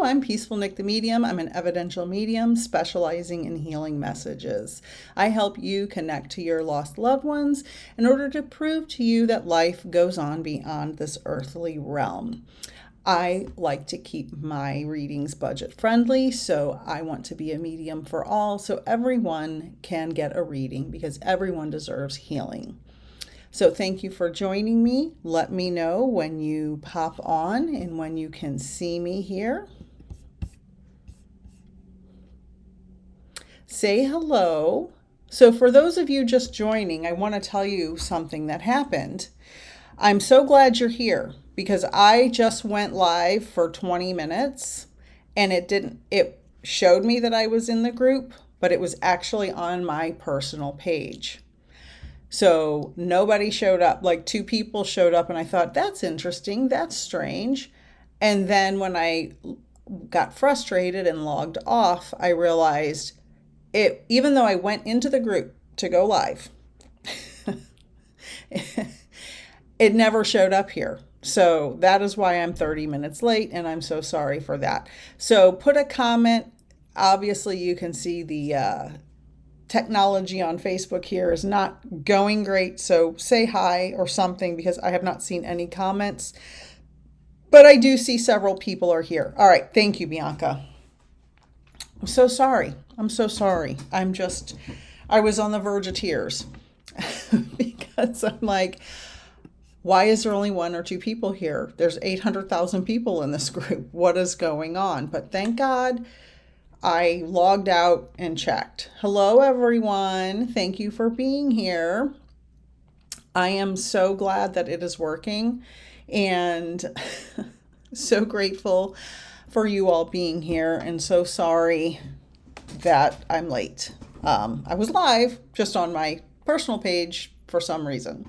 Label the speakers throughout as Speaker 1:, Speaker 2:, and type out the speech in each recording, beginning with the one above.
Speaker 1: I'm Peaceful Nik the Medium. I'm an evidential medium specializing in healing messages. I help you connect to your lost loved ones in order to prove to you that life goes on beyond this earthly realm. I like to keep my readings budget friendly, so I want to be a medium for all so everyone can get a reading because everyone deserves healing. So thank you for joining me. Let me know when you pop on and when you can see me here. Say hello. So for those of you just joining, I want to tell you something that happened. I'm so glad you're here because I just went live for 20 minutes and it showed me that I was in the group, but it was actually on my personal page. So nobody showed up, like 2 people showed up and I thought, that's interesting, that's strange. And then when I got frustrated and logged off, I realized even though I went into the group to go live, it never showed up here. So that is why I'm 30 minutes late and I'm so sorry for that. So put a comment. Obviously you can see the technology on Facebook here is not going great, so say hi or something because I have not seen any comments, but I do see several people are here. All right, thank you, Bianca. I'm so sorry. I was on the verge of tears because I'm like, why is there only 1 or 2 people here? There's 800,000 people in this group. What is going on? But thank God I logged out and checked. Hello, everyone. Thank you for being here. I am so glad that it is working and so grateful for you all being here and so sorry that I'm late. I was live just on my personal page for some reason.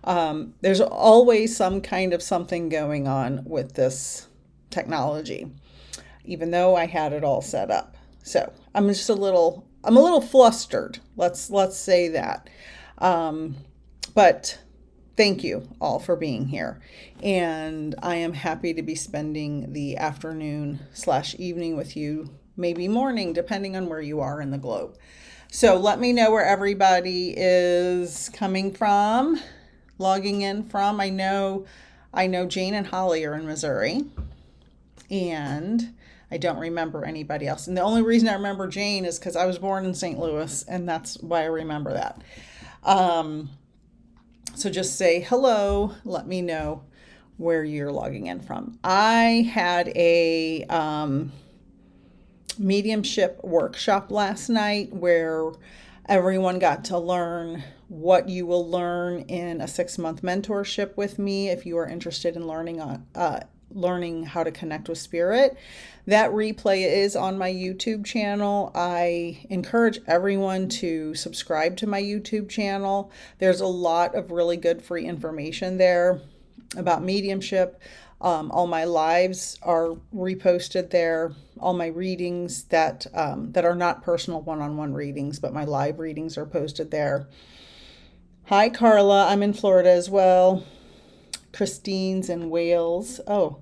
Speaker 1: There's always some kind of something going on with this technology, even though I had it all set up. So I'm a little flustered. Let's say that. But thank you all for being here. And I am happy to be spending the afternoon/evening with you, maybe morning, depending on where you are in the globe. So let me know where everybody is coming from, logging in from. I know Jane and Holly are in Missouri. And I don't remember anybody else. And the only reason I remember Jane is because I was born in St. Louis, and that's why I remember that. So just say hello. Let me know where you're logging in from. I had a mediumship workshop last night where everyone got to learn what you will learn in a 6-month mentorship with me if you are interested in learning how to connect with spirit. That replay is on my YouTube channel. I encourage everyone to subscribe to my YouTube channel. There's a lot of really good free information there about mediumship. All my lives are reposted there. All my readings that are not personal one-on-one readings, but my live readings are posted there. Hi, Carla. I'm in Florida as well. Christine's in Wales. Oh,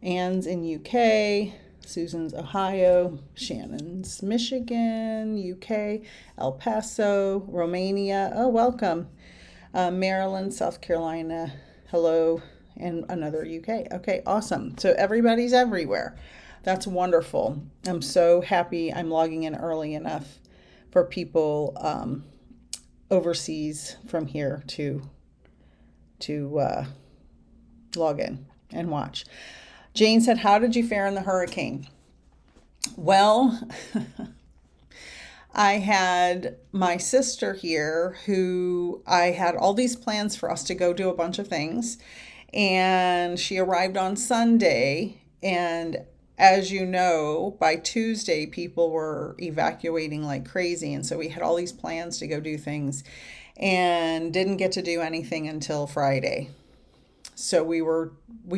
Speaker 1: Anne's in UK. Susan's Ohio. Shannon's Michigan, UK. El Paso, Romania. Oh, welcome. Maryland, South Carolina. Hello. And another UK. Okay, awesome. So everybody's everywhere. That's wonderful. I'm so happy I'm logging in early enough for people overseas from here to log in and watch. Jane said, how did you fare in the hurricane? Well, I had my sister here who I had all these plans for us to go do a bunch of things. And she arrived on Sunday. And as you know, by Tuesday, people were evacuating like crazy. And so we had all these plans to go do things and didn't get to do anything until Friday. So we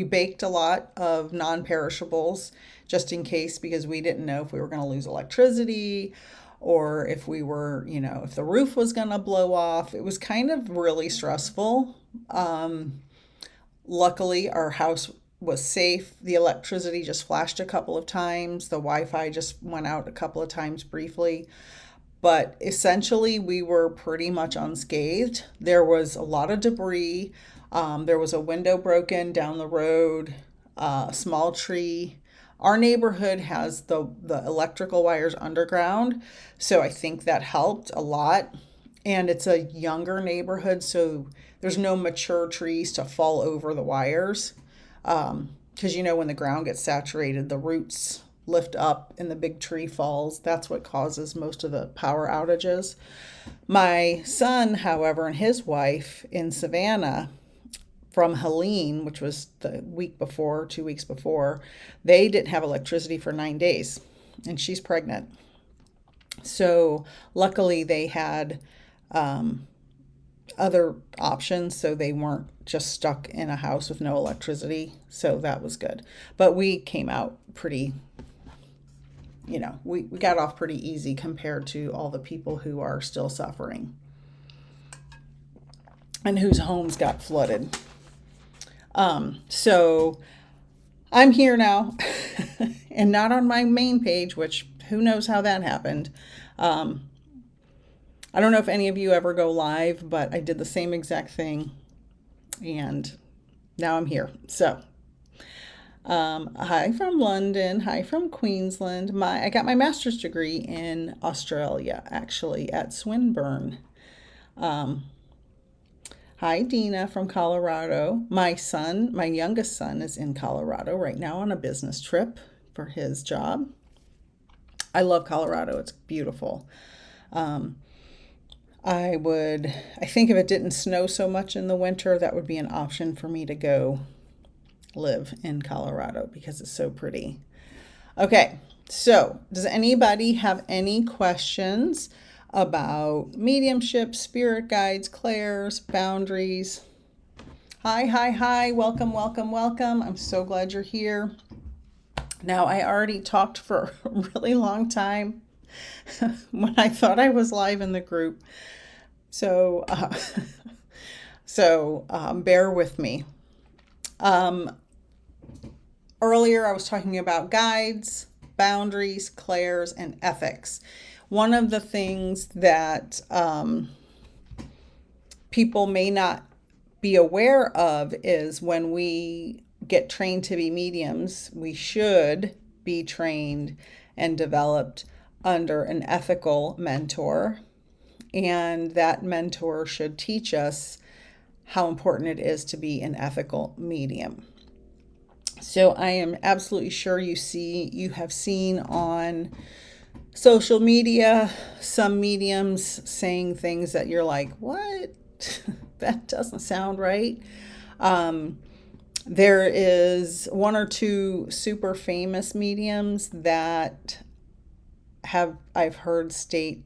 Speaker 1: baked a lot of non-perishables just in case, because we didn't know if we were going to lose electricity or if we were, if the roof was going to blow off. It was kind of really stressful. Luckily, our house was safe. The electricity just flashed a couple of times. The Wi-Fi just went out a couple of times briefly. But essentially, we were pretty much unscathed. There was a lot of debris. There was a window broken down the road, a small tree. Our neighborhood has the electrical wires underground, so I think that helped a lot. And it's a younger neighborhood, so there's no mature trees to fall over the wires. Because when the ground gets saturated, the roots lift up and the big tree falls. That's what causes most of the power outages. My son, however, and his wife in Savannah from Helene, which was the week before, 2 weeks before, they didn't have electricity for 9 days, and she's pregnant. So luckily they had other options, so they weren't just stuck in a house with no electricity. So that was good. But we came out pretty, we got off pretty easy compared to all the people who are still suffering and whose homes got flooded. So I'm here now and not on my main page, which who knows how that happened. I don't know if any of you ever go live, but I did the same exact thing and now I'm here. So, hi from London. Hi from Queensland. I got my master's degree in Australia, actually, at Swinburne. Hi, Dina from Colorado. My youngest son is in Colorado right now on a business trip for his job. I love Colorado. It's beautiful. I think if it didn't snow so much in the winter, that would be an option for me to go live in Colorado because it's so pretty. Okay, so does anybody have any questions about mediumship, spirit guides, clairs, boundaries? Hi. Welcome. I'm so glad you're here. Now, I already talked for a really long time when I thought I was live in the group. So bear with me. Earlier, I was talking about guides, boundaries, clairs, and ethics. One of the things that people may not be aware of is when we get trained to be mediums, we should be trained and developed under an ethical mentor. And that mentor should teach us how important it is to be an ethical medium. So I am absolutely sure you have seen on social media some mediums saying things that you're like, what? That doesn't sound right. There is one or two super famous mediums that I've heard state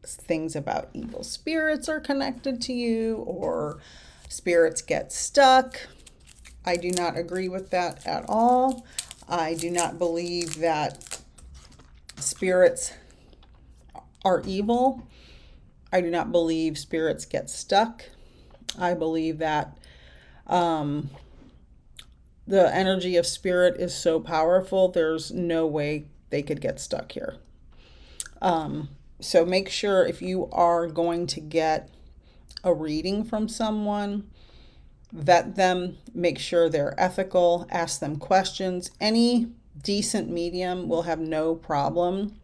Speaker 1: things about evil spirits are connected to you or spirits get stuck. I do not agree with that at all. I do not believe that spirits are evil. I do not believe spirits get stuck. I believe that the energy of spirit is so powerful, there's no way they could get stuck here. So make sure if you are going to get a reading from someone, vet them, make sure they're ethical, ask them questions. Any decent medium will have no problem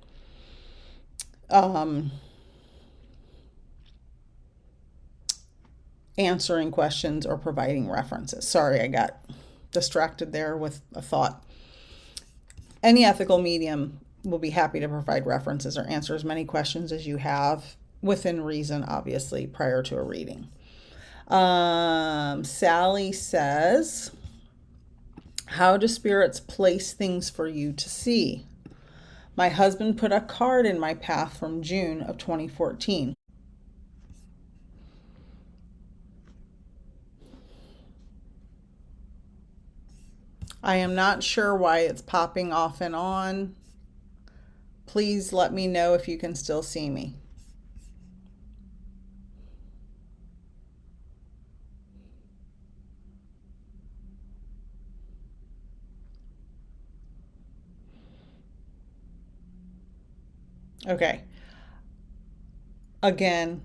Speaker 1: answering questions or providing references. Sorry, I got distracted there with a thought. Any ethical medium will be happy to provide references or answer as many questions as you have within reason, obviously, prior to a reading. Sally says, how do spirits place things for you to see? My husband put a card in my path from June of 2014. I am not sure why it's popping off and on. Please let me know if you can still see me. Okay. Again,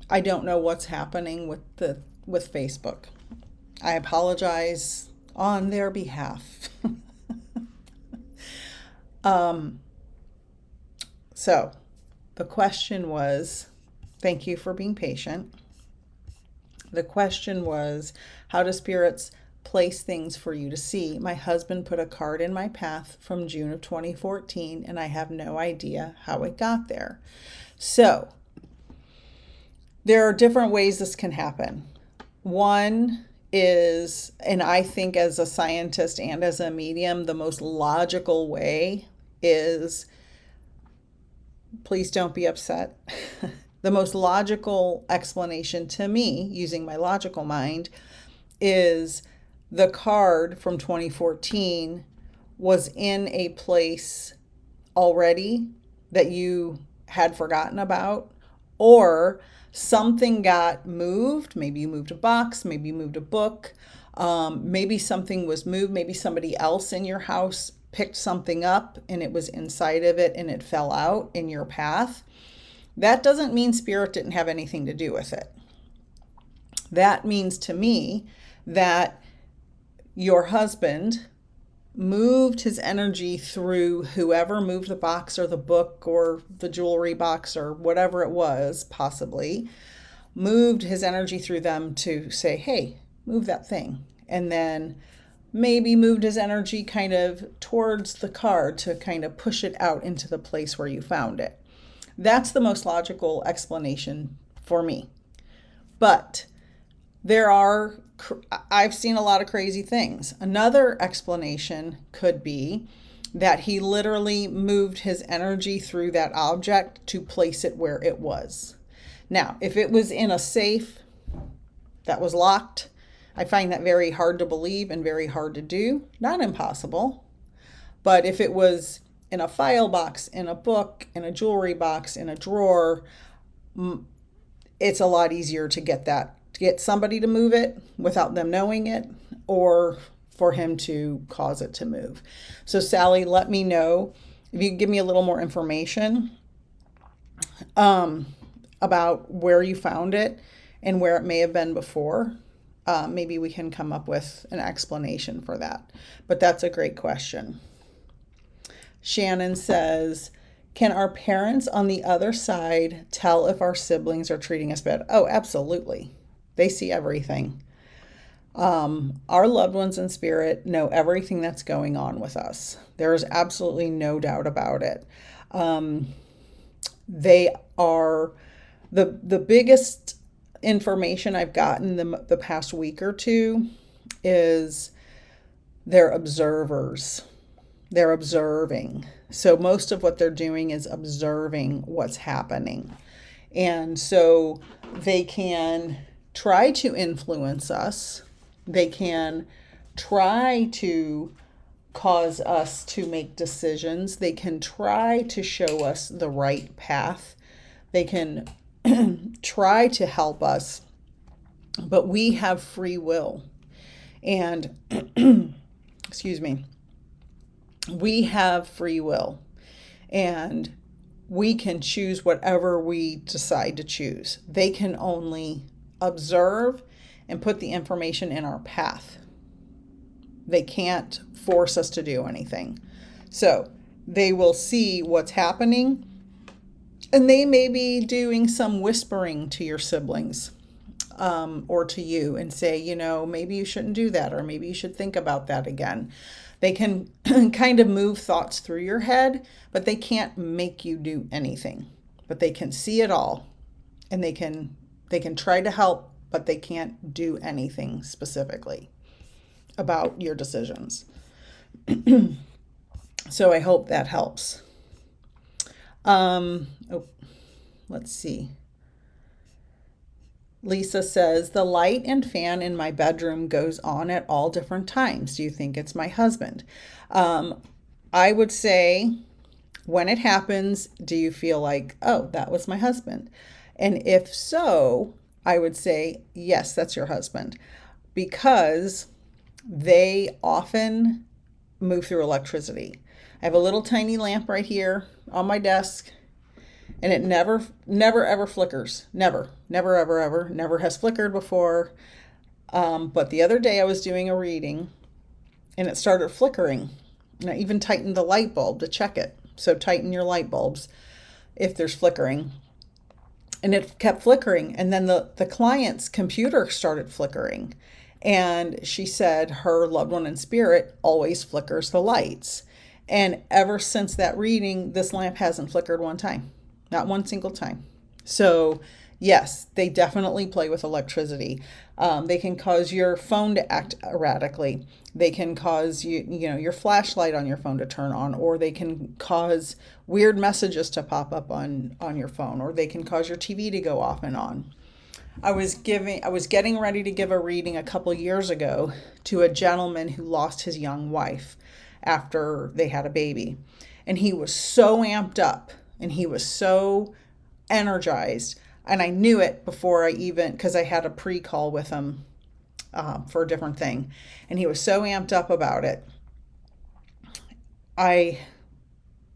Speaker 1: I don't know what's happening with Facebook. I apologize on their behalf. So the question was, thank you for being patient. The question was, how do spirits place things for you to see? My husband put a card in my path from June of 2014, and I have no idea how it got there. So there are different ways this can happen. One is, and I think as a scientist and as a medium, the most logical way is, please don't be upset. The most logical explanation to me, using my logical mind, is the card from 2014 was in a place already that you had forgotten about, or something got moved. Maybe you moved a box, maybe you moved a book, maybe something was moved, maybe somebody else in your house picked something up and it was inside of it and it fell out in your path. That doesn't mean spirit didn't have anything to do with it. That means to me that your husband moved his energy through whoever moved the box or the book or the jewelry box or whatever it was, possibly, moved his energy through them to say, hey, move that thing. And then maybe moved his energy kind of towards the card to kind of push it out into the place where you found it. That's the most logical explanation for me. But I've seen a lot of crazy things. Another explanation could be that he literally moved his energy through that object to place it where it was. Now, if it was in a safe that was locked, I find that very hard to believe and very hard to do. Not impossible. But if it was in a file box, in a book, in a jewelry box, in a drawer, it's a lot easier to get somebody to move it without them knowing it, or for him to cause it to move. So Sally, let me know if you can give me a little more information about where you found it and where it may have been before. Maybe we can come up with an explanation for that. But that's a great question. Shannon says, can our parents on the other side tell if our siblings are treating us bad? Oh, absolutely. They see everything. Our loved ones in spirit know everything that's going on with us. There is absolutely no doubt about it. They are the biggest information I've gotten the past week or two is they're observers. They're observing. So most of what they're doing is observing what's happening. And so they can try to influence us. They can try to cause us to make decisions. They can try to show us the right path. They can try to help us, but we have free will. And, excuse me, we have free will, and we can choose whatever we decide to choose. They can only observe and put the information in our path. They can't force us to do anything. So they will see what's happening, and they may be doing some whispering to your siblings or to you and say, maybe you shouldn't do that, or maybe you should think about that again. They can kind of move thoughts through your head, but they can't make you do anything. But they can see it all, and they can try to help, but they can't do anything specifically about your decisions. So I hope that helps. Let's see. Lisa says, the light and fan in my bedroom goes on at all different times. Do you think it's my husband? I would say, when it happens, do you feel like, oh, that was my husband? And if so, I would say, yes, that's your husband, because they often move through electricity. I have a little tiny lamp right here on my desk, and it never, ever flickers. Never, never, ever, ever, never has flickered before. But the other day I was doing a reading and it started flickering. And I even tightened the light bulb to check it. So tighten your light bulbs if there's flickering. And it kept flickering. And then the client's computer started flickering. And she said her loved one in spirit always flickers the lights. And ever since that reading, this lamp hasn't flickered one time. Not one single time. So yes, they definitely play with electricity. They can cause your phone to act erratically. They can cause your flashlight on your phone to turn on, or they can cause weird messages to pop up on your phone, or they can cause your TV to go off and on. I was getting ready to give a reading a couple years ago to a gentleman who lost his young wife after they had a baby. And he was so amped up and he was so energized. And I knew it before because I had a pre-call with him for a different thing. And he was so amped up about it. I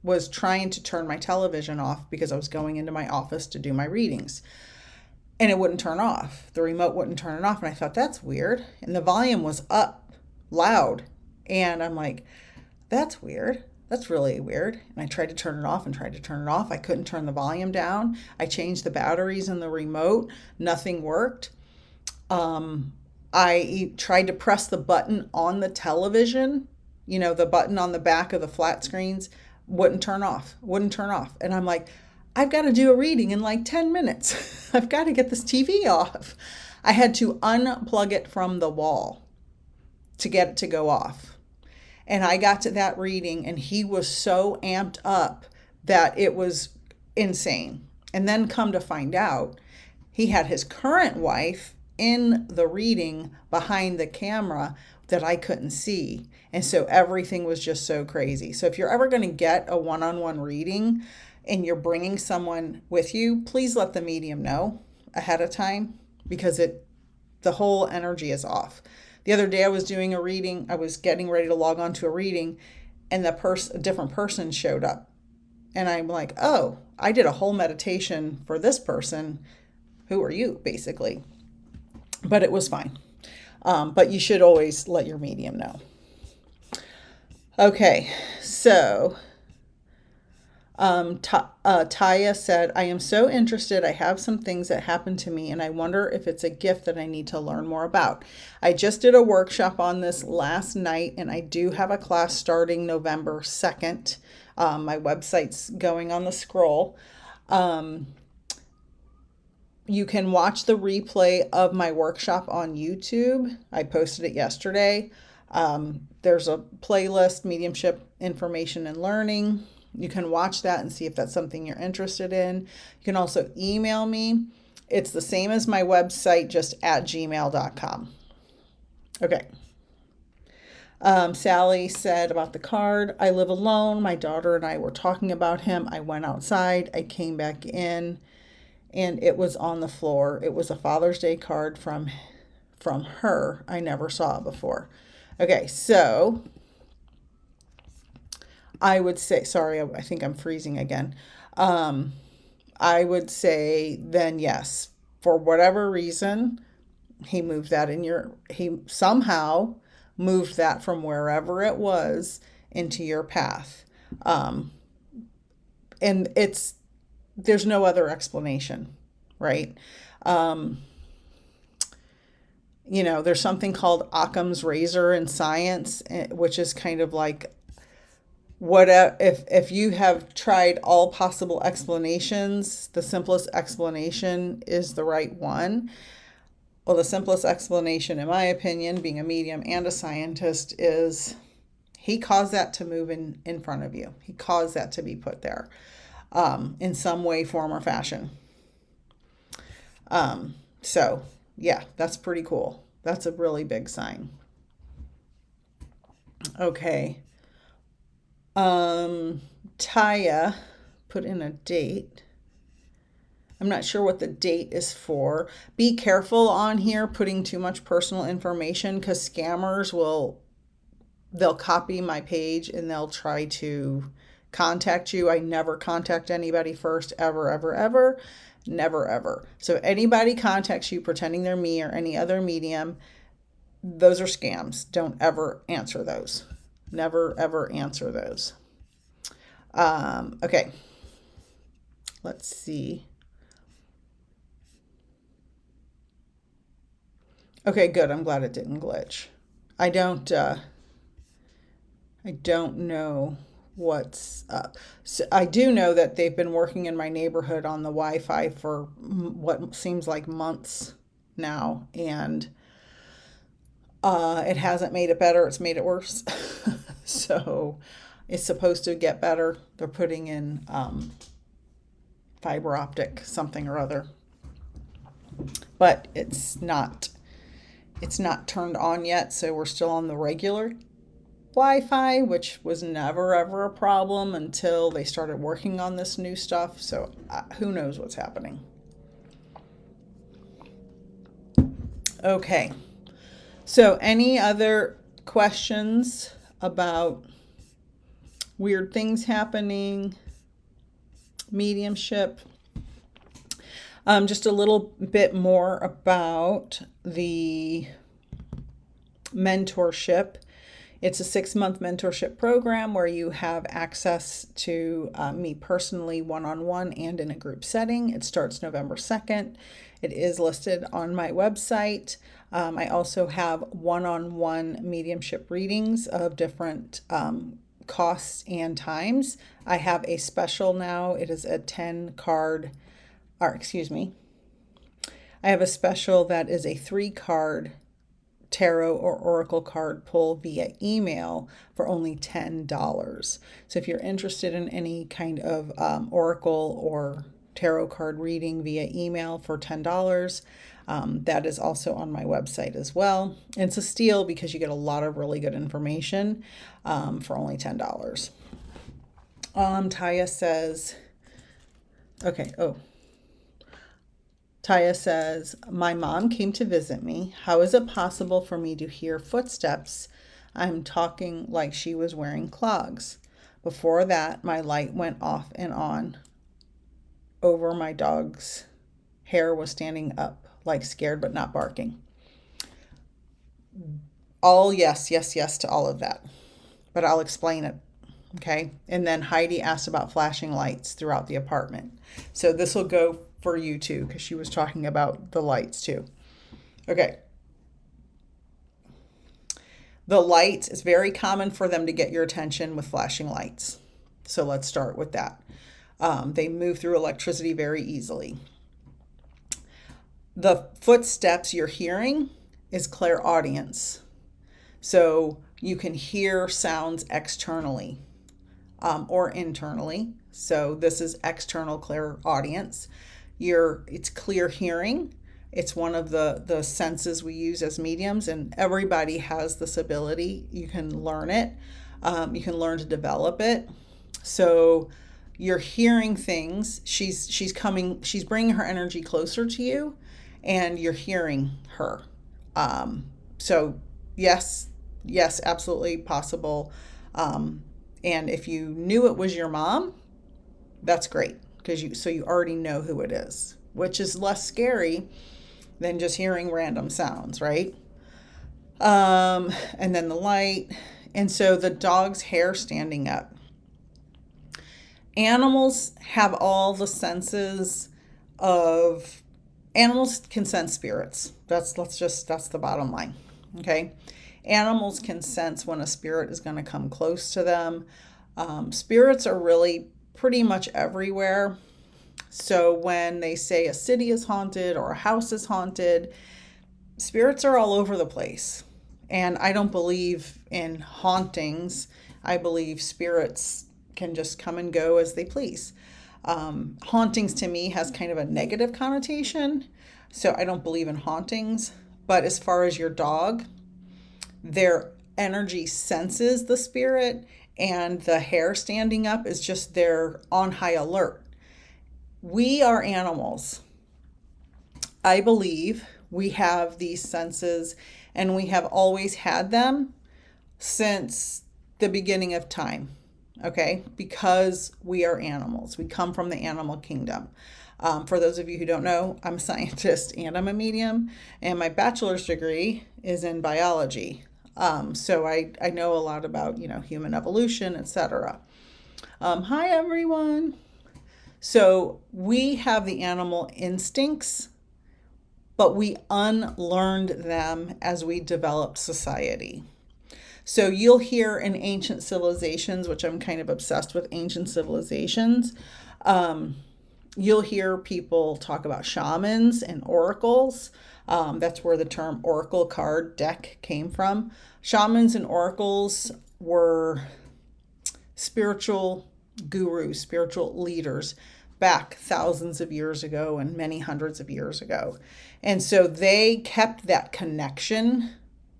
Speaker 1: was trying to turn my television off because I was going into my office to do my readings. And it wouldn't turn off. The remote wouldn't turn it off. And I thought, that's weird. And the volume was up loud. And I'm like, that's weird. That's really weird. And I tried to turn it off and tried to turn it off. I couldn't turn the volume down. I changed the batteries in the remote. Nothing worked. I tried to press the button on the television, the button on the back of the flat screens, wouldn't turn off. And I'm like, I've got to do a reading in like 10 minutes. I've got to get this TV off. I had to unplug it from the wall to get it to go off. And I got to that reading and he was so amped up that it was insane. And then come to find out, he had his current wife in the reading behind the camera that I couldn't see. And so everything was just so crazy. So if you're ever going to get a one-on-one reading and you're bringing someone with you, please let the medium know ahead of time because the whole energy is off. The other day I was doing a reading. I was getting ready to log on to a reading and a different person showed up. And I'm like, oh, I did a whole meditation for this person. Who are you, basically? But it was fine. But you should always let your medium know. Okay, so Taya said, I am so interested. I have some things that happened to me and I wonder if it's a gift that I need to learn more about. I just did a workshop on this last night and I do have a class starting November 2nd. My website's going on the scroll. You can watch the replay of my workshop on YouTube. I posted it yesterday. There's a playlist, Mediumship Information and Learning. You can watch that and see if that's something you're interested in. You can also email me. It's the same as my website, just at gmail.com. Okay. Sally said about the card, I live alone. My daughter and I were talking about him. I went outside. I came back in and it was on the floor. It was a Father's Day card from her. I never saw it before. Okay, so I would say, sorry, I think I'm freezing again. I would say then yes, for whatever reason, he somehow moved that from wherever it was into your path. And there's no other explanation, right? There's something called Occam's razor in science, which is kind of like, if you have tried all possible explanations, the simplest explanation is the right one. Well, the simplest explanation, in my opinion, being a medium and a scientist, is he caused that to move in front of you. He caused that to be put there in some way, form, or fashion. So, yeah, that's pretty cool. That's a really big sign. Okay. Taya put in a date. I'm not sure what the date is for. Be careful on here putting too much personal information because scammers will they'll copy my page and they'll try to contact you. I never contact anybody first, ever, ever, ever. Never, ever. So if anybody contacts you pretending they're me or any other medium, those are scams. Don't ever answer those. Never, ever answer those. Okay. Let's see. Okay, good. I'm glad it didn't glitch. I don't know what's up. So I do know that they've been working in my neighborhood on the Wi-Fi for what seems like months now, and it hasn't made it better. It's made it worse. So it's supposed to get better. They're putting in fiber optic something or other, but it's not turned on yet. So we're still on the regular Wi-Fi, which was never ever a problem until they started working on this new stuff. So who knows what's happening. Okay. So any other questions about weird things happening, mediumship? Just a little bit more about the mentorship. It's a 6-month mentorship program where you have access to me personally, one-on-one and in a group setting. It starts November 2nd. It is listed on my website. I also have one-on-one mediumship readings of different costs and times. I have a special now. It is a 10 card, or excuse me. I have a special that is a 3-card tarot or oracle card pull via email for only $10. So if you're interested in any kind of oracle or tarot card reading via email for $10, that is also on my website as well. And it's a steal because you get a lot of really good information for only $10. Taya says, okay, Taya says, my mom came to visit me. How is it possible for me to hear footsteps? I'm talking like she was wearing clogs. Before that, my light went off and on. Over my dog's hair was standing up, like scared but not barking. All yes to all of that. But I'll explain it. Okay. And then Heidi asked about flashing lights throughout the apartment. So this will go for you too, because she was talking about the lights too. Okay. The lights, it's very common for them to get your attention with flashing lights. So let's start with that. They move through electricity very easily. The footsteps you're hearing is clairaudience. So you can hear sounds externally or internally. So this is external clairaudience. It's clear hearing. It's one of the senses we use as mediums, and everybody has this ability. You can learn it. You can learn to develop it. So you're hearing things. She's bringing her energy closer to you, and you're hearing her. So yes, absolutely possible. And if you knew it was your mom, that's great, because you already know who it is, which is less scary than just hearing random sounds, right? And then the light. And so the dog's hair standing up. Animals have all the senses of, animals can sense spirits. That's the bottom line. Okay. Animals can sense when a spirit is going to come close to them. Spirits are really pretty much everywhere. So when they say a city is haunted or a house is haunted, spirits are all over the place. And I don't believe in hauntings. I believe spirits can just come and go as they please. Hauntings to me has kind of a negative connotation. So I don't believe in hauntings. But as far as your dog, their energy senses the spirit, and the hair standing up is just they're on high alert. We are animals. I believe we have these senses, and we have always had them. since the beginning of time, okay? Because we are animals. We come from the animal kingdom. For those of you who don't know, I'm a scientist and I'm a medium, and my bachelor's degree is in biology. So I know a lot about, human evolution, etc. Hi, everyone. So we have the animal instincts, but we unlearned them as we developed society. So you'll hear in ancient civilizations, which I'm kind of obsessed with ancient civilizations, you'll hear people talk about shamans and oracles. That's where the term oracle card deck came from. Shamans and oracles were spiritual gurus, spiritual leaders back thousands of years ago and many hundreds of years ago. And so they kept that connection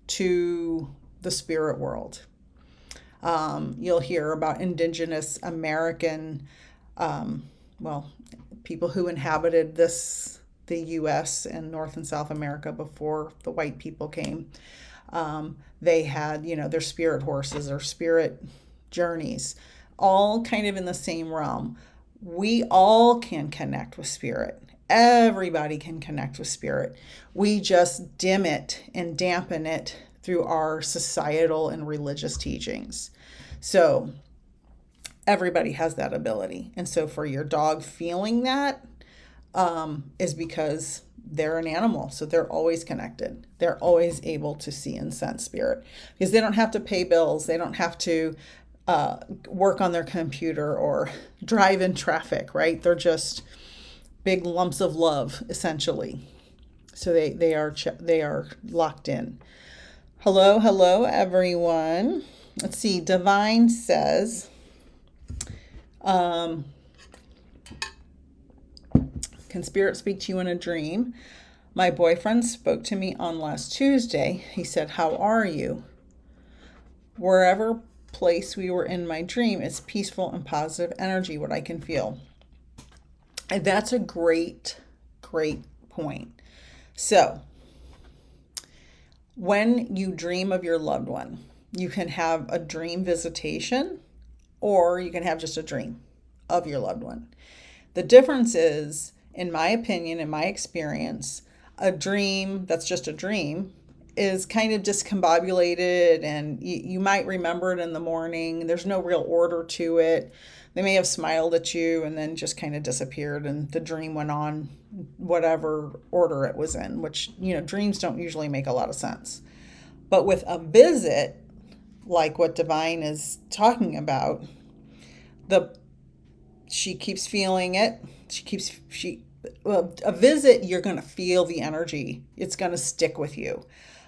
Speaker 1: to the spirit world. You'll hear about indigenous American, people who inhabited the U.S. and North and South America before the white people came. They had, their spirit horses or spirit journeys, all kind of in the same realm. We all can connect with spirit. Everybody can connect with spirit. We just dim it and dampen it through our societal and religious teachings. So everybody has that ability. And so for your dog feeling that is because they're an animal. So they're always connected. They're always able to see and sense spirit because they don't have to pay bills. They don't have to work on their computer or drive in traffic, right? They're just big lumps of love, essentially. So they are locked in. Hello, everyone. Let's see. Divine says, can spirit speak to you in a dream? My boyfriend spoke to me on last Tuesday. He said, "How are you?" Wherever place we were in my dream, it's peaceful and positive energy, what I can feel. And that's a great point. So when you dream of your loved one, you can have a dream visitation or you can have just a dream of your loved one. The difference is, in my opinion, in my experience, a dream that's just a dream is kind of discombobulated and you might remember it in the morning. There's no real order to it. They may have smiled at you and then just kind of disappeared and the dream went on whatever order it was in, which, dreams don't usually make a lot of sense. But with a visit, like what Divine is talking about, she keeps feeling it. A visit, you're going to feel the energy. It's going to stick with you.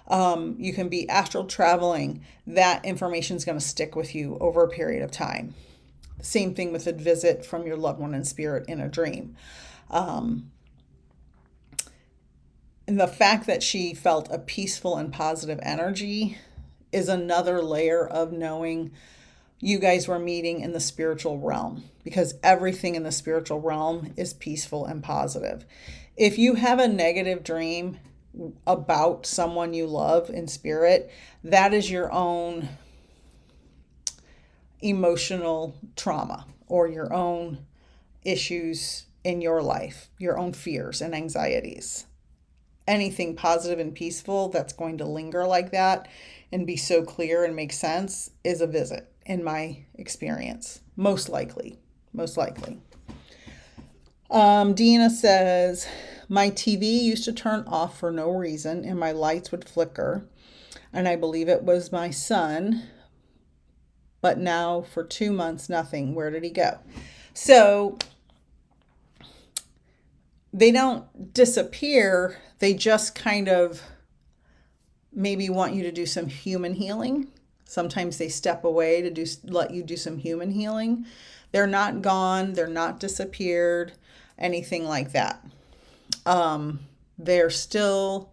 Speaker 1: You can be astral traveling. That information is going to stick with you over a period of time. Same thing with a visit from your loved one in spirit in a dream. And the fact that she felt a peaceful and positive energy is another layer of knowing you guys were meeting in the spiritual realm, because everything in the spiritual realm is peaceful and positive. If you have a negative dream about someone you love in spirit, that is your own emotional trauma or your own issues in your life, your own fears and anxieties. Anything positive and peaceful that's going to linger like that and be so clear and make sense is a visit, in my experience. Most likely. Dina says, my TV used to turn off for no reason and my lights would flicker. And I believe it was my son. But now for 2 months, nothing. Where did he go? So they don't disappear. They just kind of maybe want you to do some human healing. Sometimes they step away to let you do some human healing. They're not gone. They're not disappeared. Anything like that. They're still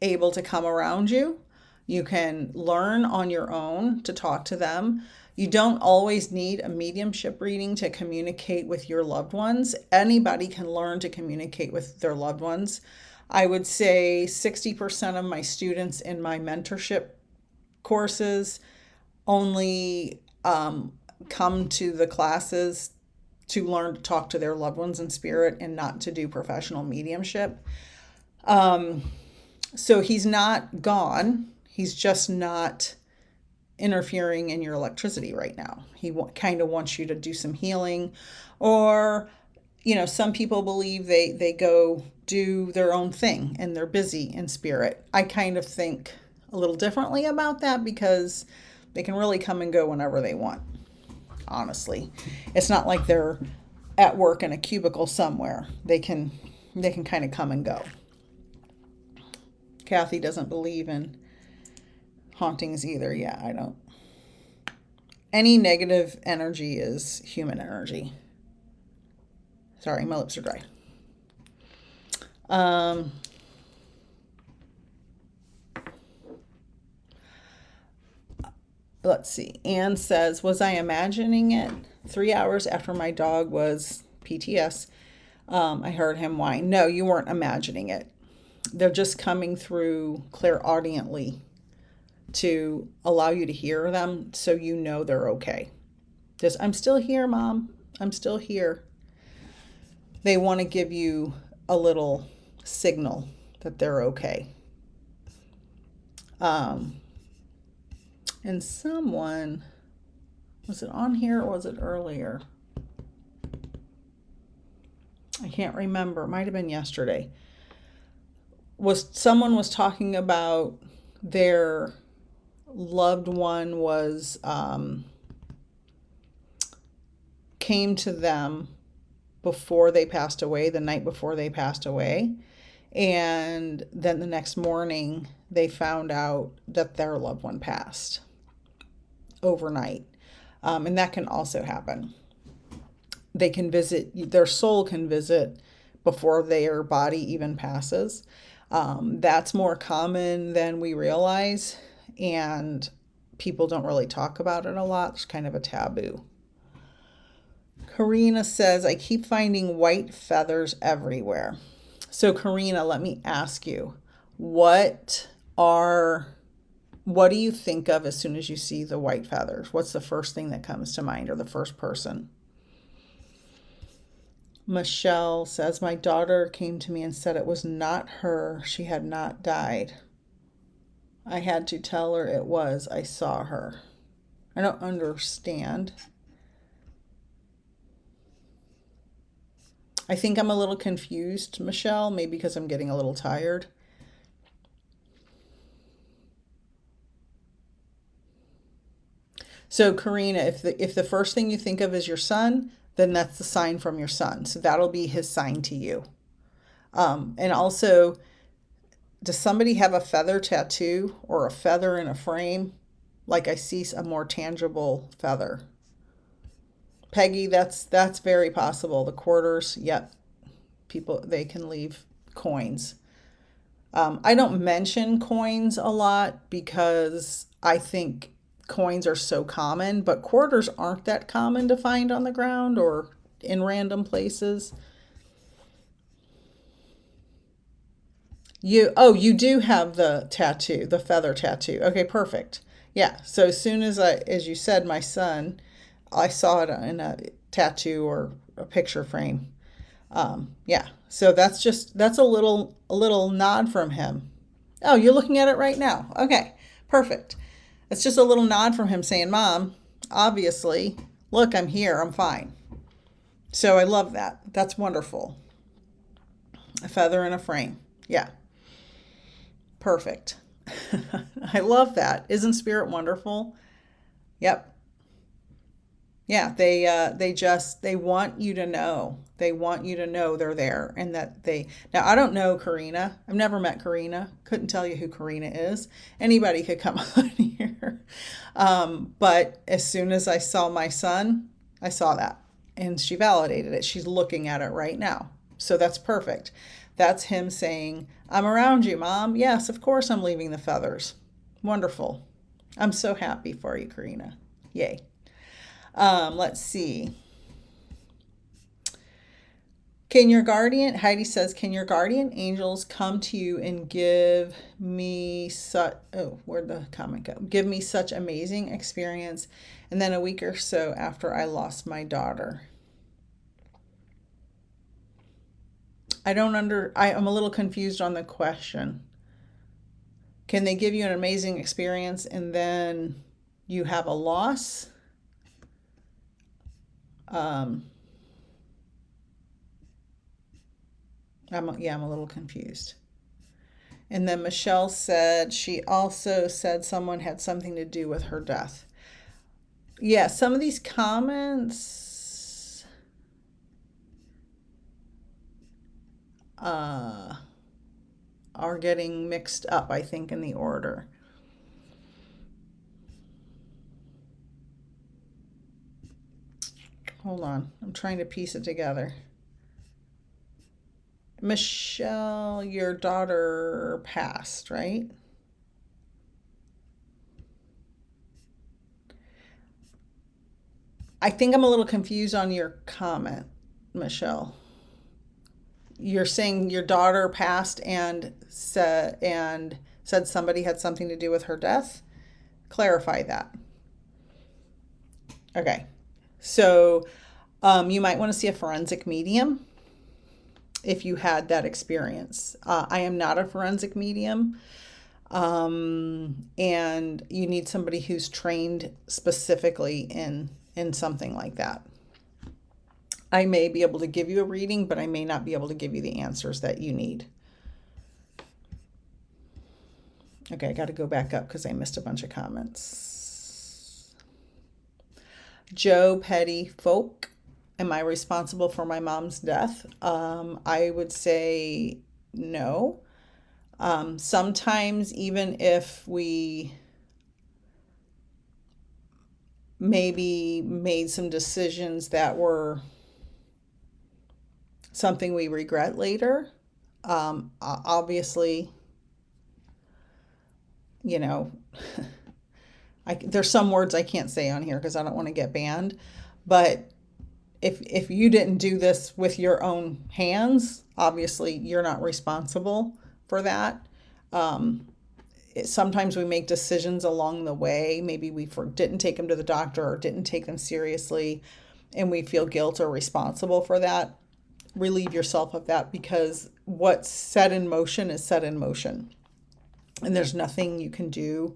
Speaker 1: able to come around you. You can learn on your own to talk to them. You don't always need a mediumship reading to communicate with your loved ones. Anybody can learn to communicate with their loved ones. I would say 60% of my students in my mentorship courses only come to the classes to learn to talk to their loved ones in spirit and not to do professional mediumship. So he's not gone. He's just not interfering in your electricity right now. He kind of wants you to do some healing, or, some people believe they go do their own thing and they're busy in spirit. I kind of think a little differently about that, because they can really come and go whenever they want. Honestly, it's not like they're at work in a cubicle somewhere. They can kind of come and go. Kathy doesn't believe in hauntings either. Yeah, I don't. Any negative energy is human energy. Sorry, my lips are dry. Let's see. Anne says, was I imagining it? 3 hours after my dog was PTS, I heard him whine. No, you weren't imagining it. They're just coming through clairaudiently to allow you to hear them, so you know they're okay. Just, I'm still here, Mom. I'm still here. They want to give you a little signal that they're okay. And someone, was it on here or was it earlier? I can't remember. It might have been yesterday. Someone was talking about their loved one was came to them before they passed away, the night before they passed away, and then the next morning they found out that their loved one passed overnight. And that can also happen. They can visit, their soul can visit before their body even passes. That's more common than we realize, and people don't really talk about it a lot. It's kind of a taboo. Karina says, I keep finding white feathers everywhere. So Karina, let me ask you, what do you think of as soon as you see the white feathers? What's the first thing that comes to mind, or the first person? Michelle says, my daughter came to me and said it was not her. She had not died. I had to tell her it was. I saw her. I don't understand. I think I'm a little confused, Michelle, maybe because I'm getting a little tired. So Karina, if the first thing you think of is your son, then that's the sign from your son. So that'll be his sign to you. And also, does somebody have a feather tattoo or a feather in a frame? Like I see a more tangible feather. Peggy, that's very possible. The quarters, yep. People, they can leave coins. I don't mention coins a lot because I think coins are so common, but quarters aren't that common to find on the ground or in random places. You do have the tattoo, the feather tattoo. Okay, perfect. Yeah, so as soon as you said my son, I saw it in a tattoo or a picture frame. Yeah, so that's a little nod from him. Oh, you're looking at it right now. Okay, perfect. It's just a little nod from him saying, Mom, obviously, look, I'm here, I'm fine. So I love that. That's wonderful. A feather in a frame. Yeah. Perfect. I love that. Isn't spirit wonderful? Yep. Yeah, they want you to know. They want you to know they're there, and that now I don't know Karina. I've never met Karina. Couldn't tell you who Karina is. Anybody could come on here. But as soon as I saw my son, I saw that, and she validated it. She's looking at it right now. So that's perfect. That's him saying, I'm around you, Mom. Yes, of course I'm leaving the feathers. Wonderful. I'm so happy for you, Karina. Yay. Let's see. Heidi says, can your guardian angels come to you and give me such, oh, where'd the comment go? Give me such amazing experience. And then a week or so after I lost my daughter. I'm a little confused on the question. Can they give you an amazing experience and then you have a loss? I'm a little confused. And then Michelle said, she also said someone had something to do with her death. Yeah, some of these comments are getting mixed up, I think, in the order. Hold on, I'm trying to piece it together. Michelle, your daughter passed, right? I think I'm a little confused on your comment, Michelle. You're saying your daughter passed and said somebody had something to do with her death? Clarify that. Okay. So you might want to see a forensic medium if you had that experience. I am not a forensic medium. And you need somebody who's trained specifically in something like that. I may be able to give you a reading, but I may not be able to give you the answers that you need. Okay, I got to go back up because I missed a bunch of comments. Joe Petty Folk, am I responsible for my mom's death? I would say no. Sometimes even if we maybe made some decisions that were something we regret later, obviously, you know, there's some words I can't say on here because I don't want to get banned, but if you didn't do this with your own hands, obviously you're not responsible for that. Sometimes we make decisions along the way. Maybe we didn't take them to the doctor or didn't take them seriously, and we feel guilt or responsible for that. Relieve yourself of that, because what's set in motion is set in motion, and there's nothing you can do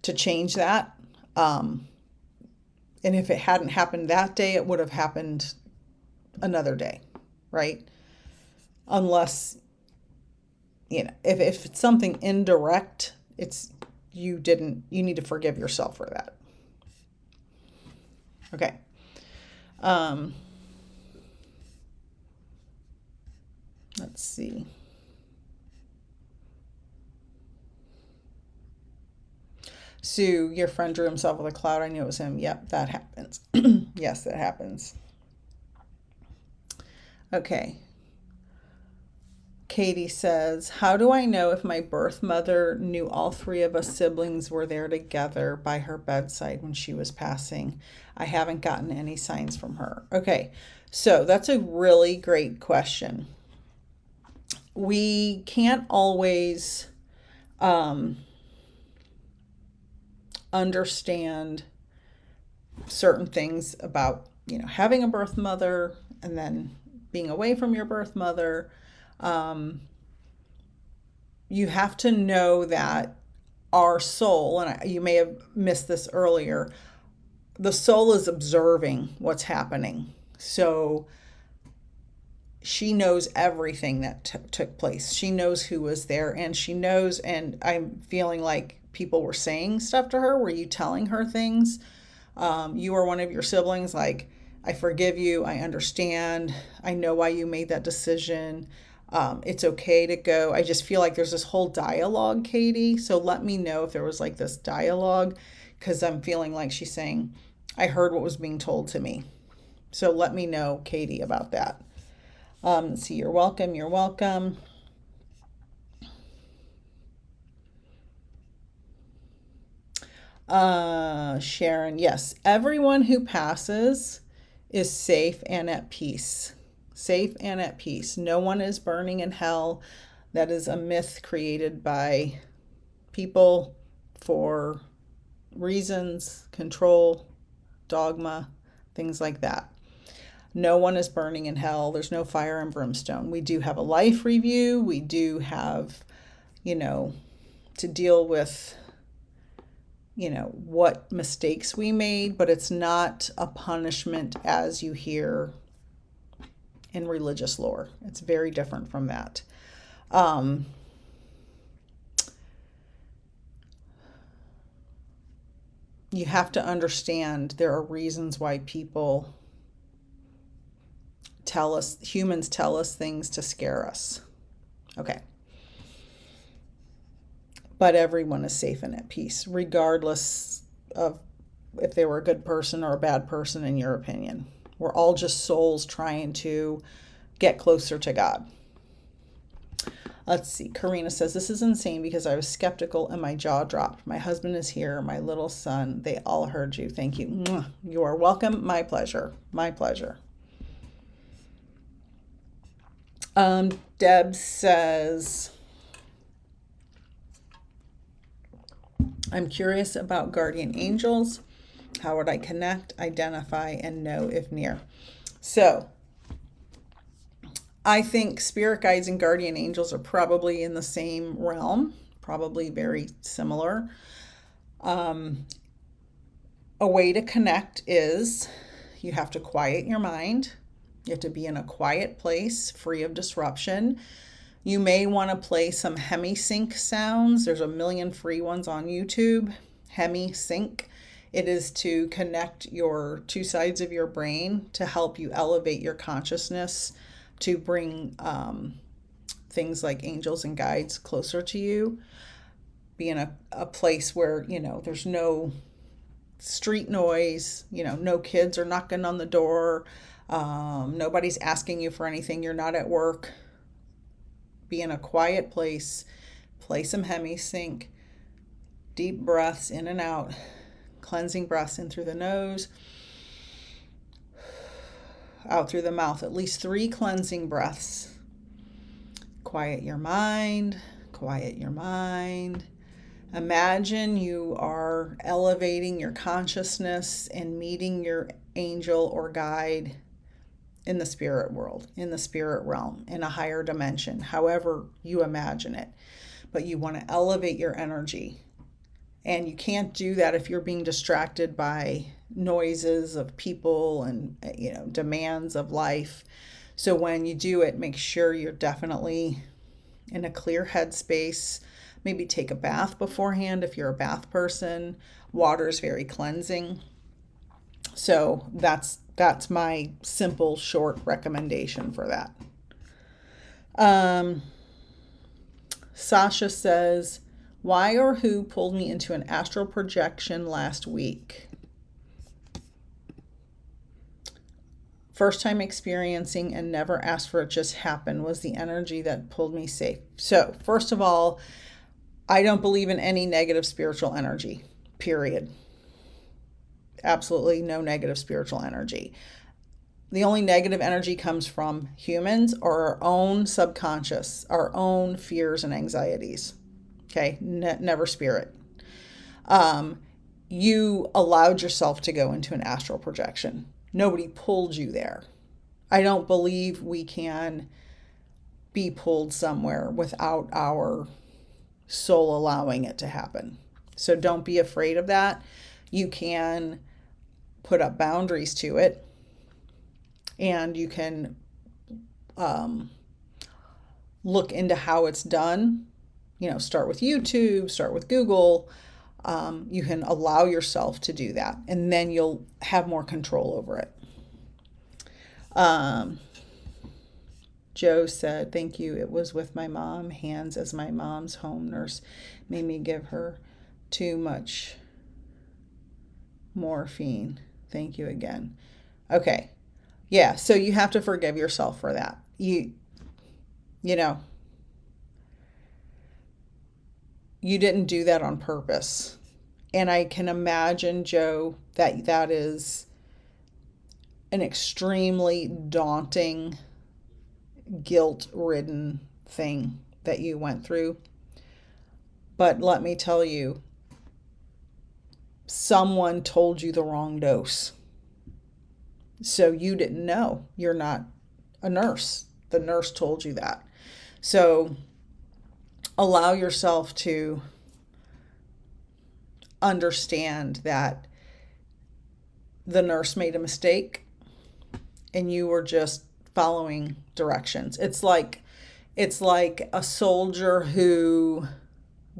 Speaker 1: to change that. And if it hadn't happened that day, it would have happened another day, right? Unless, you know, if it's something indirect, you need to forgive yourself for that. Okay. Let's see. Sue, your friend drew himself with a cloud. I knew it was him. Yep, that happens. Yes, that happens. Okay. Katie says, how do I know if my birth mother knew all three of us siblings were there together by her bedside when she was passing? I haven't gotten any signs from her. Okay, so that's a really great question. We can't always understand certain things about, having a birth mother and then being away from your birth mother. You have to know that our soul, and you may have missed this earlier, the soul is observing what's happening. So she knows everything that took place. She knows who was there, and she knows, and I'm feeling like people were saying stuff to her. Were you telling her things? You or one of your siblings, like, I forgive you, I understand, I know why you made that decision. It's okay to go. I just feel like there's this whole dialogue, Katie. So let me know if there was like this dialogue, because I'm feeling like she's saying, I heard what was being told to me. So let me know, Katie, about that. Let's see, you're welcome. You're welcome. Sharon, yes, everyone who passes is safe and at peace. Safe and at peace. No one is burning in hell. That is a myth created by people for reasons, control, dogma, things like that. No one is burning in hell. There's no fire and brimstone. We do have a life review. We do have, to deal with, what mistakes we made, but it's not a punishment as you hear in religious lore. It's very different from that. You have to understand there are reasons why humans tell us things to scare us. Okay. But everyone is safe and at peace, regardless of if they were a good person or a bad person in your opinion. We're all just souls trying to get closer to God. Let's see. Karina says, this is insane because I was skeptical and my jaw dropped. My husband is here. My little son. They all heard you. Thank you. You are welcome. My pleasure. My pleasure. Deb says, I'm curious about guardian angels. How would I connect, identify, and know if near? So I think spirit guides and guardian angels are probably in the same realm, probably very similar. A way to connect is you have to quiet your mind. You have to be in a quiet place, free of disruption. You may want to play some hemi-sync sounds. There's a million free ones on YouTube. Hemi-sync. It is to connect your two sides of your brain to help you elevate your consciousness, to bring things like angels and guides closer to you. Be in a place where, there's no street noise, no kids are knocking on the door. Nobody's asking you for anything. You're not at work. Be in a quiet place. Play some hemi-sync. Deep breaths in and out. Cleansing breaths in through the nose. Out through the mouth. At least 3 cleansing breaths. Quiet your mind. Quiet your mind. Imagine you are elevating your consciousness and meeting your angel or guide in the spirit world, in the spirit realm, in a higher dimension, however you imagine it. But you want to elevate your energy. And you can't do that if you're being distracted by noises of people and, demands of life. So when you do it, make sure you're definitely in a clear headspace. Maybe take a bath beforehand if you're a bath person. Water is very cleansing. So that's my simple, short recommendation for that. Sasha says, why or who pulled me into an astral projection last week? First time experiencing and never asked for it, just happened, was the energy that pulled me safe. So first of all, I don't believe in any negative spiritual energy, period. Absolutely no negative spiritual energy. The only negative energy comes from humans or our own subconscious, our own fears and anxieties. Okay, never spirit. You allowed yourself to go into an astral projection. Nobody pulled you there. I don't believe we can be pulled somewhere without our soul allowing it to happen. So don't be afraid of that. You can put up boundaries to it, and you can look into how it's done. Start with YouTube, start with Google. You can allow yourself to do that, and then you'll have more control over it. Joe said, thank you. It was with my mom. Hands as my mom's home nurse made me give her too much morphine. Thank you again. Okay. Yeah. So you have to forgive yourself for that. You didn't do that on purpose. And I can imagine, Joe, that is an extremely daunting guilt-ridden thing that you went through. But let me tell you, someone told you the wrong dose. So you didn't know. You're not a nurse. The nurse told you that. So allow yourself to understand that the nurse made a mistake and you were just following directions. It's like a soldier who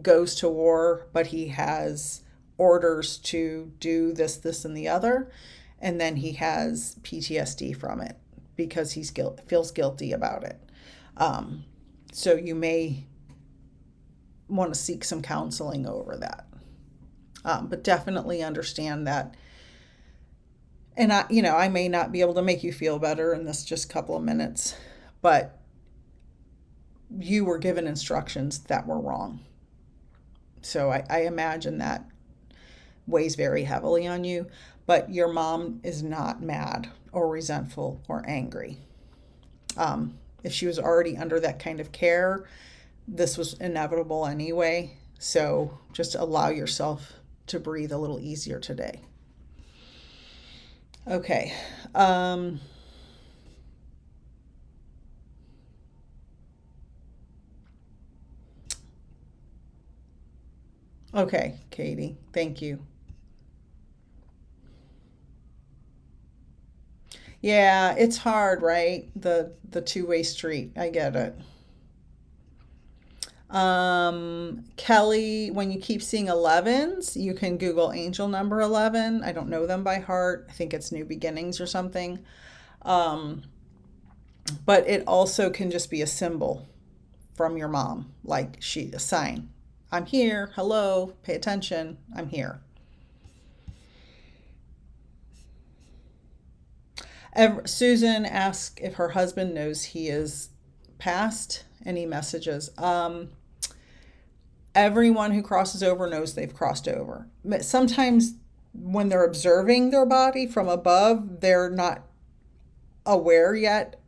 Speaker 1: goes to war, but he has orders to do this, this, and the other, and then he has PTSD from it because he feels guilty about it. So you may want to seek some counseling over that. But definitely understand that. And I may not be able to make you feel better in this just couple of minutes, but you were given instructions that were wrong. So I imagine that weighs very heavily on you, but your mom is not mad or resentful or angry. If she was already under that kind of care, this was inevitable anyway. So just allow yourself to breathe a little easier today. Okay. Okay, Katie, thank you. Yeah, it's hard, right? The two-way street. I get it. Kelly, when you keep seeing 11s, you can Google angel number 11. I don't know them by heart. I think it's New Beginnings or something. Um, but it also can just be a symbol from your mom, like a sign. I'm here. Hello. Pay attention. I'm here. Susan asked if her husband knows he is passed. Any messages? Everyone who crosses over knows they've crossed over. But sometimes when they're observing their body from above, they're not aware yet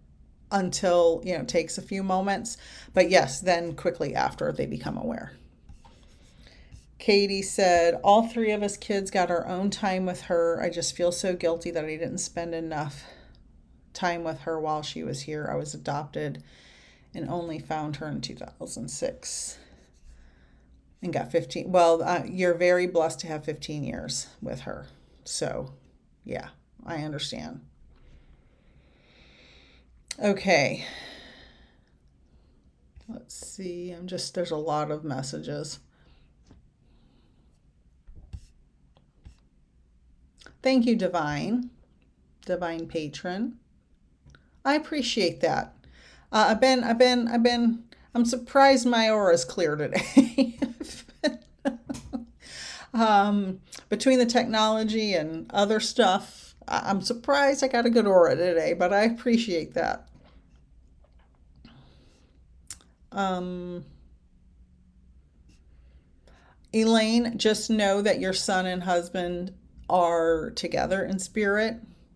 Speaker 1: until, it takes a few moments. But yes, then quickly after they become aware. Katie said, all three of us kids got our own time with her. I just feel so guilty that I didn't spend enough time with her while she was here. I was adopted and only found her in 2006 and got 15. Well, you're very blessed to have 15 years with her. So, yeah, I understand. Okay. Let's see. There's a lot of messages. Thank you, Divine Patron. I appreciate that. I'm surprised my aura is clear today. Between the technology and other stuff, I'm surprised I got a good aura today, but I appreciate that. Elaine, just know that your son and husband are together in spirit,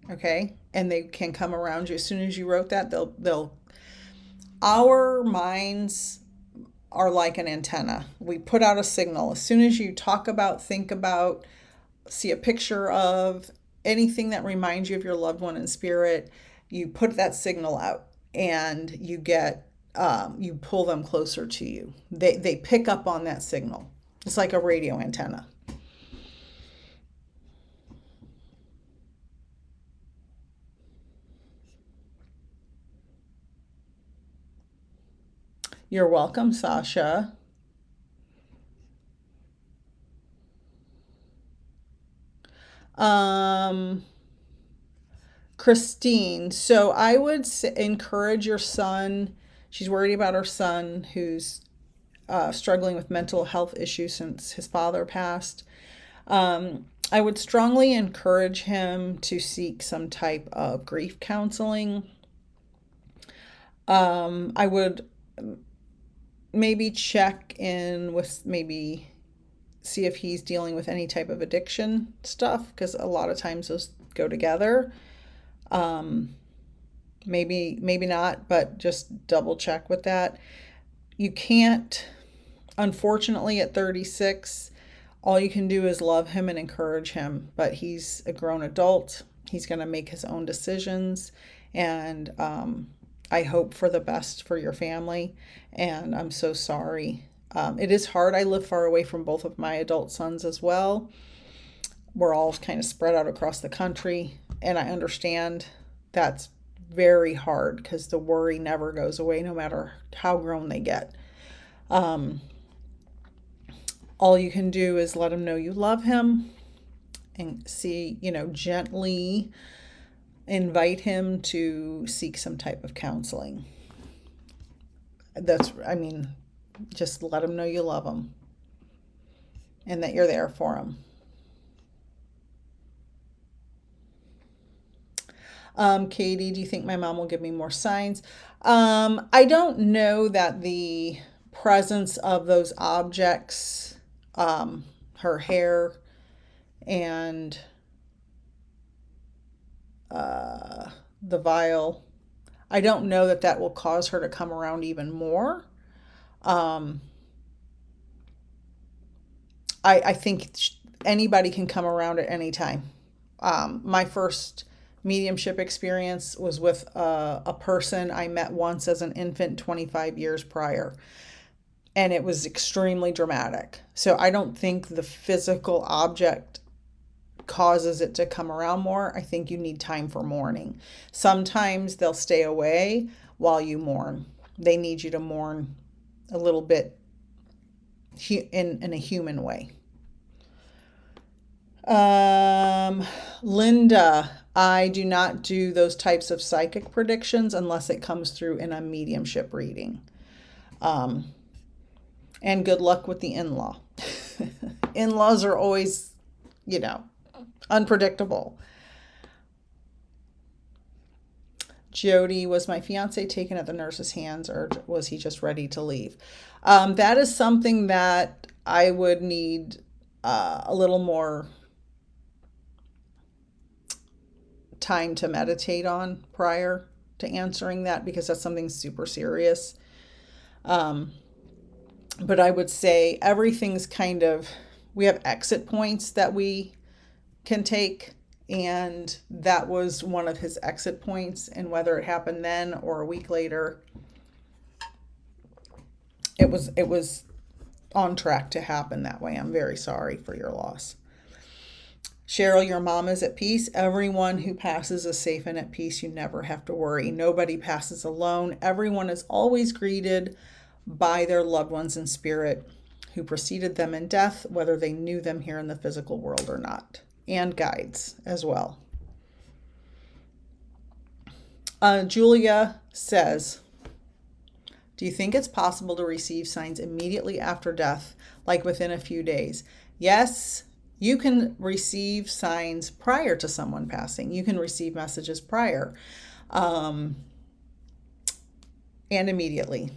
Speaker 1: okay? And they can come around you. As soon as you wrote that, our minds are like an antenna. We put out a signal. As soon as you talk about, think about, see a picture of anything that reminds you of your loved one in spirit, you put that signal out and you pull them closer to you. They pick up on that signal. It's like a radio antenna. You're welcome, Sasha. Christine, so I would encourage your son. She's worried about her son who's struggling with mental health issues since his father passed. I would strongly encourage him to seek some type of grief counseling. I would maybe check in with see if he's dealing with any type of addiction stuff, because a lot of times those go together. Maybe not, but just double check with that. You can't, unfortunately, at 36, all you can do is love him and encourage him, but he's a grown adult. He's going to make his own decisions, and I hope for the best for your family, and I'm so sorry. It is hard. I live far away from both of my adult sons as well. We're all kind of spread out across the country, and I understand that's very hard because the worry never goes away no matter how grown they get. All you can do is let him know you love him and gently invite him to seek some type of counseling. Just let him know you love him and that you're there for him. Katie, do you think my mom will give me more signs? I don't know that the presence of those objects, her hair and the vial, I don't know that will cause her to come around even more. I think anybody can come around at any time. My first mediumship experience was with a person I met once as an infant 25 years prior, and it was extremely dramatic. So I don't think the physical object causes it to come around more. I think you need time for mourning. Sometimes they'll stay away while you mourn. They need you to mourn a little bit in a human way. Linda, I do not do those types of psychic predictions unless it comes through in a mediumship reading. And good luck with the in-law. In-laws are always, unpredictable. Jody, was my fiance taken at the nurse's hands, or was he just ready to leave? That is something that I would need a little more time to meditate on prior to answering that, because that's something super serious. But I would say everything's we have exit points that we can take, and that was one of his exit points, and whether it happened then or a week later, it was on track to happen that way. I'm very sorry for your loss. Cheryl, your mom is at peace. Everyone who passes is safe and at peace. You never have to worry. Nobody passes alone. Everyone is always greeted by their loved ones in spirit who preceded them in death, whether they knew them here in the physical world or not, and guides as well. Julia says, do you think it's possible to receive signs immediately after death, like within a few days? Yes, you can receive signs prior to someone passing. You can receive messages prior and immediately.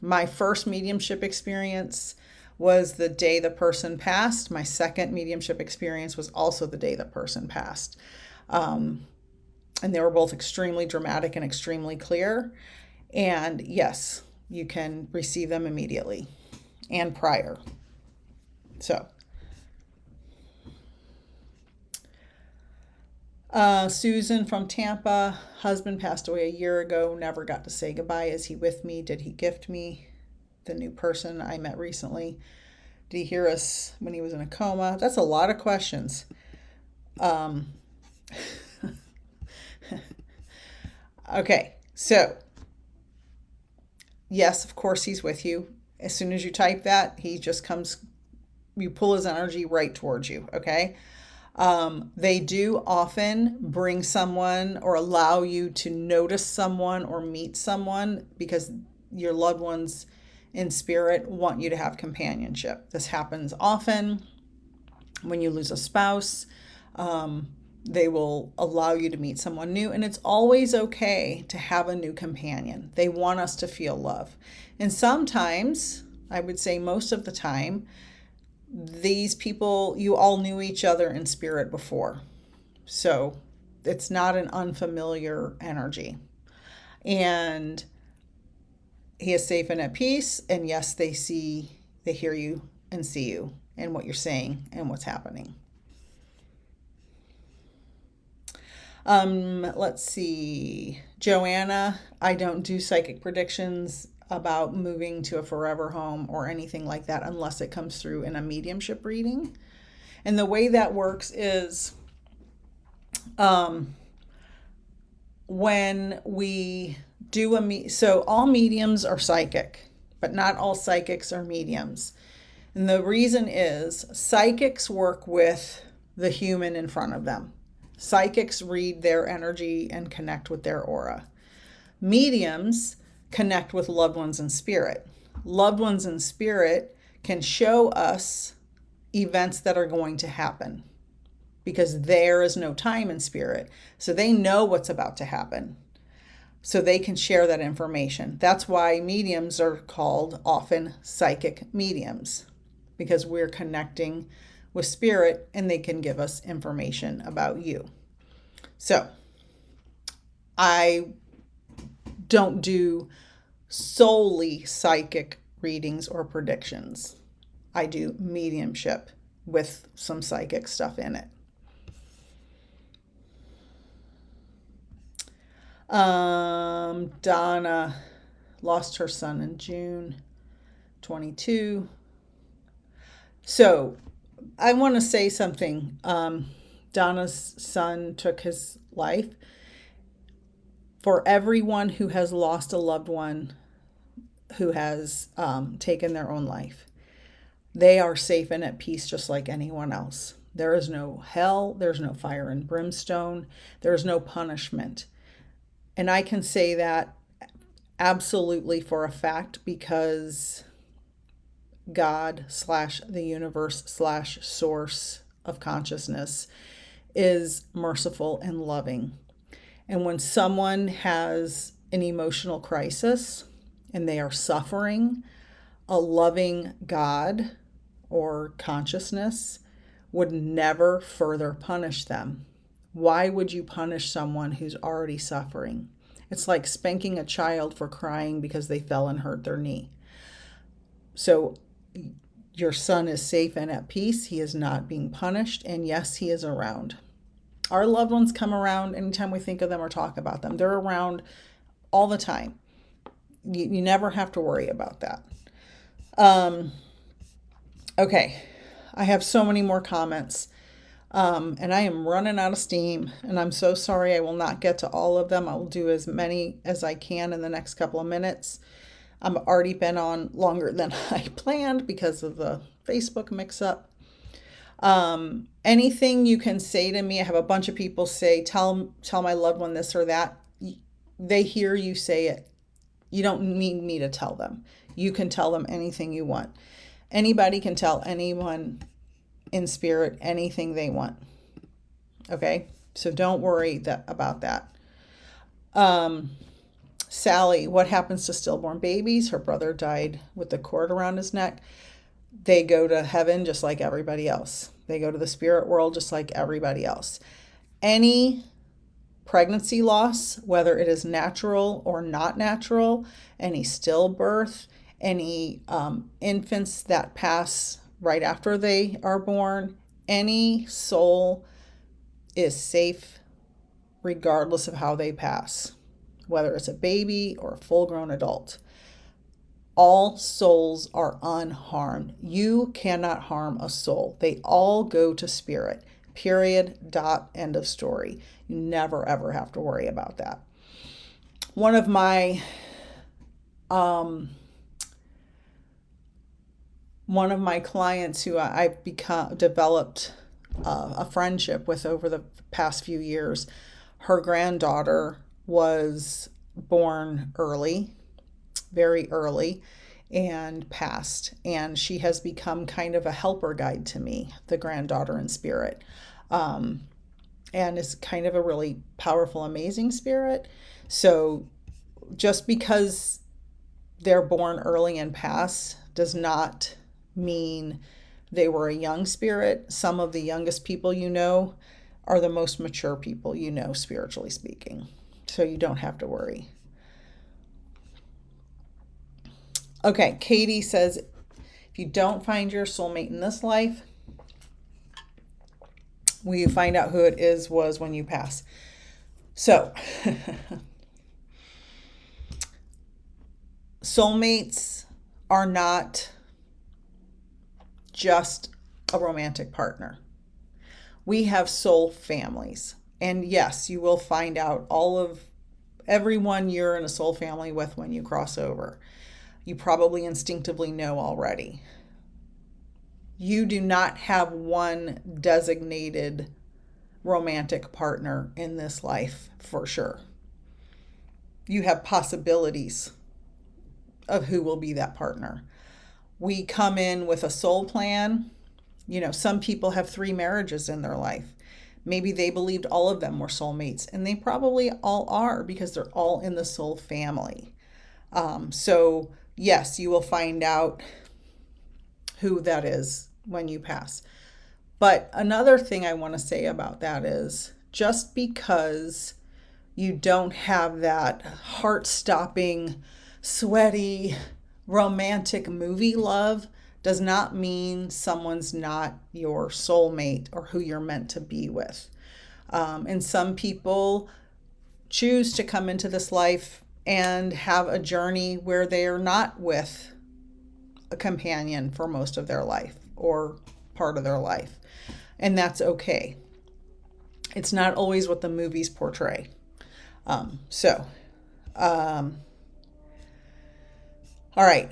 Speaker 1: My first mediumship experience was the day the person passed. My second mediumship experience was also the day the person passed. And they were both extremely dramatic and extremely clear. And yes, you can receive them immediately and prior. So, Susan from Tampa, husband passed away a year ago, never got to say goodbye. Is he with me? Did he gift me the new person I met recently? Did he hear us when he was in a coma? That's a lot of questions. Okay, so yes, of course he's with you. As soon as you type that, he just comes, you pull his energy right towards you, okay? They do often bring someone or allow you to notice someone or meet someone because your loved ones in spirit want you to have companionship. This happens often when you lose a spouse. They will allow you to meet someone new, and it's always okay to have a new companion. They want us to feel love. And sometimes, I would say most of the time, these people, you all knew each other in spirit before. So it's not an unfamiliar energy. And he is safe and at peace. And yes, they hear you and see you and what you're saying and what's happening. Let's see. Joanna, I don't do psychic predictions about moving to a forever home or anything like that unless it comes through in a mediumship reading. And the way that works is when we do so all mediums are psychic, but not all psychics are mediums. And the reason is psychics work with the human in front of them. Psychics read their energy and connect with their aura. Mediums connect with loved ones in spirit. Loved ones in spirit can show us events that are going to happen because there is no time in spirit. So they know what's about to happen. So they can share that information. That's why mediums are called often psychic mediums, because we're connecting with spirit and they can give us information about you. So I don't do solely psychic readings or predictions. I do mediumship with some psychic stuff in it. Donna lost her son in June 22. So I want to say something. Donna's son took his life. For everyone who has lost a loved one who has taken their own life, they are safe and at peace just like anyone else. There is no hell. There's no fire and brimstone. There's no punishment. And I can say that absolutely for a fact because God / the universe / source of consciousness is merciful and loving. And when someone has an emotional crisis and they are suffering, a loving God or consciousness would never further punish them. Why would you punish someone who's already suffering? It's like spanking a child for crying because they fell and hurt their knee. So your son is safe and at peace. He is not being punished. And yes, he is around. Our loved ones come around anytime we think of them or talk about them. They're around all the time. You never have to worry about that. Okay, I have so many more comments. And I am running out of steam, and I'm so sorry I will not get to all of them. I will do as many as I can in the next couple of minutes. I've already been on longer than I planned because of the Facebook mix-up. Anything you can say to me, I have a bunch of people say, tell my loved one this or that. They hear you say it. You don't need me to tell them. You can tell them anything you want. Anybody can tell anyone in spirit anything they want. Okay? So don't worry about that. Sally, what happens to stillborn babies? Her brother died with the cord around his neck. They go to heaven just like everybody else. They go to the spirit world just like everybody else. Any pregnancy loss, whether it is natural or not natural, any stillbirth, any infants that pass right after they are born, any soul is safe regardless of how they pass, whether it's a baby or a full-grown adult. All souls are unharmed. You cannot harm a soul. They all go to spirit. Period. Dot. End of story. You never ever have to worry about that. One of my clients who I've developed a friendship with over the past few years, her granddaughter was born early, very early, and passed. And she has become kind of a helper guide to me, the granddaughter in spirit, and is kind of a really powerful, amazing spirit. So just because they're born early and pass does not mean they were a young spirit. Some of the youngest people you know are the most mature people you know, spiritually speaking. So you don't have to worry. Okay, Katie says, if you don't find your soulmate in this life, will you find out who it was when you pass? So, soulmates are not just a romantic partner. We have soul families. And yes, you will find out everyone you're in a soul family with when you cross over. You probably instinctively know already. You do not have one designated romantic partner in this life for sure. You have possibilities of who will be that partner. We come in with a soul plan. Some people have 3 marriages in their life. Maybe they believed all of them were soulmates, and they probably all are because they're all in the soul family. So yes, you will find out who that is when you pass. But another thing I want to say about that is just because you don't have that heart-stopping, sweaty, romantic movie love does not mean someone's not your soulmate or who you're meant to be with. And some people choose to come into this life and have a journey where they're not with a companion for most of their life or part of their life. And that's okay. It's not always what the movies portray. All right.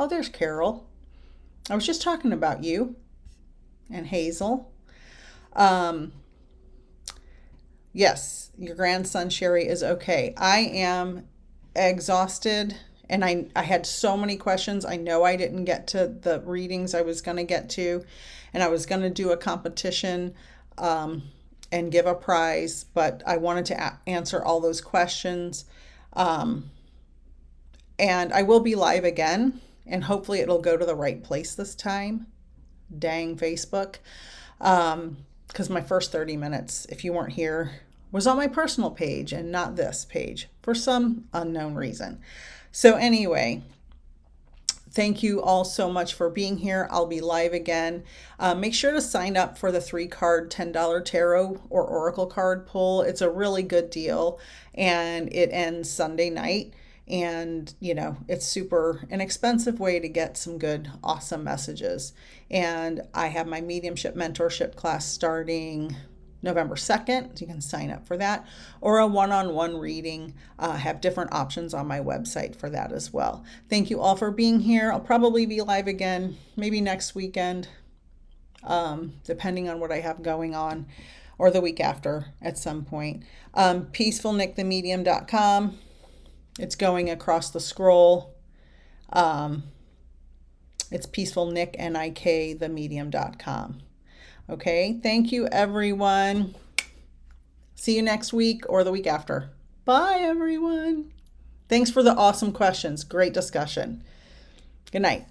Speaker 1: There's Carol. I was just talking about you and Hazel. Yes, your grandson Sherry is okay. I am exhausted, and I had so many questions. I know I didn't get to the readings I was going to get to, and I was going to do a competition and give a prize, but I wanted to answer all those questions. And I will be live again, and hopefully it'll go to the right place this time. Dang Facebook. Because my first 30 minutes, if you weren't here, was on my personal page and not this page for some unknown reason. So anyway, thank you all so much for being here. I'll be live again. Make sure to sign up for the 3-card $10 tarot or oracle card pull. It's a really good deal, and it ends Sunday night. And, it's super inexpensive way to get some good, awesome messages. And I have my mediumship mentorship class starting November 2nd. You can sign up for that, or a one-on-one reading. I have different options on my website for that as well. Thank you all for being here. I'll probably be live again, maybe next weekend, depending on what I have going on, or the week after at some point. peacefulnikthemedium.com. It's going across the scroll. It's peacefulnik, N-I-K, themedium.com. Okay, thank you, everyone. See you next week or the week after. Bye, everyone. Thanks for the awesome questions. Great discussion. Good night.